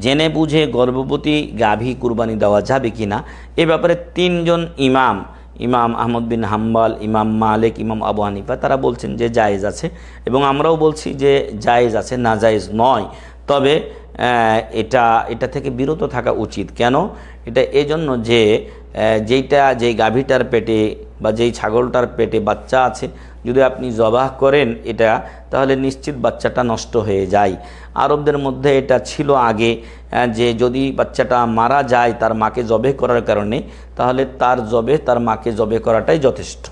জেনে বুঝে গর্ভবতী গাভী কুরবানি দেওয়া যাবে কি না, এ ব্যাপারে তিনজন ইমাম, ইমাম আহমদ বিন হাম্বল, ইমাম মালিক, ইমাম আবু হানিফা, তারা বলছেন যে জায়েজ আছে, এবং আমরাও বলছি যে জায়েজ আছে, না জায়েজ নয়। তবে এটা থেকে বিরত থাকা উচিত। কেন? এটা এজন্য যে যেই গাভীটার পেটে বা যেই ছাগলটার পেটে বাচ্চা আছে, যদি আপনি জবাহ করেন এটা, তাহলে নিশ্চিত বাচ্চাটা নষ্ট হয়ে যায়। আরবদের মধ্যে এটা ছিল আগে, যে যদি বাচ্চাটা মারা যায় তার মাকে জবে করার কারণে, তাহলে তার মাকে জবে করাটাই যথেষ্ট,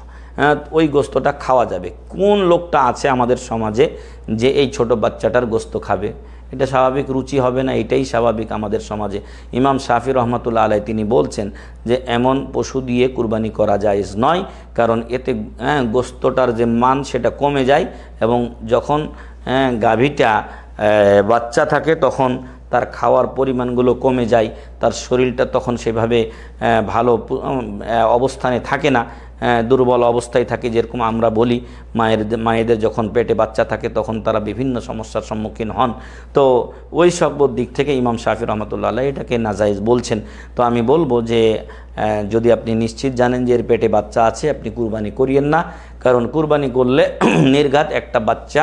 ওই গোস্তটা খাওয়া যাবে। কোন লোকটা আছে আমাদের সমাজে যে এই ছোট বাচ্চাটার গোস্ত খাবে? এটা স্বাভাবিক রুচি হবে না, এটাই স্বাভাবিক আমাদের সমাজে। ইমাম শাফি রহমতুল্লাহ আলাই তিনি বলছেন যে এমন পশু দিয়ে কুরবানি করা জায়েজ নয়, কারণ এতে গোস্তটার যে মান সেটা কমে যায়, এবং যখন গাভীটা বাচ্চা থাকে তখন তার খাওয়ার পরিমাণগুলো কমে যায়, তার শরীরটা তখন সেভাবে ভালো অবস্থানে থাকে না, দুর্বল অবস্থায় থাকে। যেরকম আমরা বলি মায়েদের যখন পেটে বাচ্চা থাকে তখন তারা বিভিন্ন সমস্যার সম্মুখীন হন। তো ওই সব দিক থেকে ইমাম শাফি রহমতুল্লাহ আলাইহি এটাকে নাজায়েজ বলছেন। তো আমি বলবো যে যদি আপনি নিশ্চিত জানেন যে এর পেটে বাচ্চা আছে, আপনি কুরবানি করিয়েন না, কারণ কুরবানি করলে নির্ঘাত একটা বাচ্চা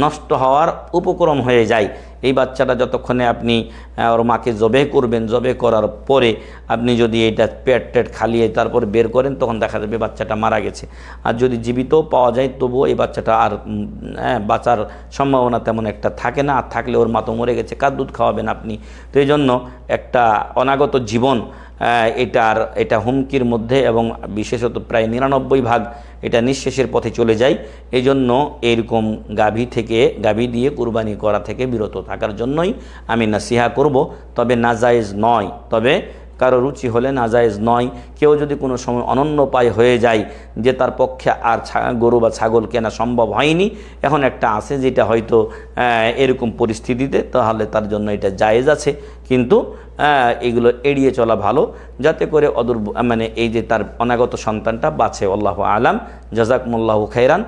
নষ্ট হওয়ার উপক্রম হয়ে যায়। এই বাচ্চাটা যতক্ষণে আপনি ওর মাকে জবে করবেন, জবে করার পরে আপনি যদি এটা পেট খালিয়ে তারপর বের করেন, তখন দেখা যাবে বাচ্চাটা মারা গেছে। আর যদি জীবিতও পাওয়া যায় তবুও এই বাচ্চাটা আর বাঁচার সম্ভাবনা তেমন একটা থাকে না, আর থাকলে ওর মা তো মরে গেছে, কার দুধ খাওয়াবেন আপনি? তো এই জন্য একটা অনাগত জীবন এটা হুমকির মধ্যে, এবং বিশেষত প্রায় 99% এটা নিঃশেষের পথে চলে যায়। এই জন্য এরকম গাভী দিয়ে কুরবানি করা থেকে বিরত থাকার জন্যই আমি নাসিহা করব। তবে নাজায়েজ নয়, তবে কারো রুচি হলে নাজায়েজ নয়। কেউ যদি কোনো সময় অনন্যপায় হয়ে যায় যে তার পক্ষে আর গরু বা ছাগল কেনা সম্ভব হয়নি, এখন একটা আছে যেটা হয়তো এরকম পরিস্থিতিতে, তাহলে তার জন্য এটা জায়েজ আছে। কিন্তু এগুলো এড়িয়ে চলা ভালো, যাতে করে এই যে তার অনাগত সন্তানটা বাঁচে। আল্লাহু আলাম। জাযাকুমুল্লাহু খাইরান।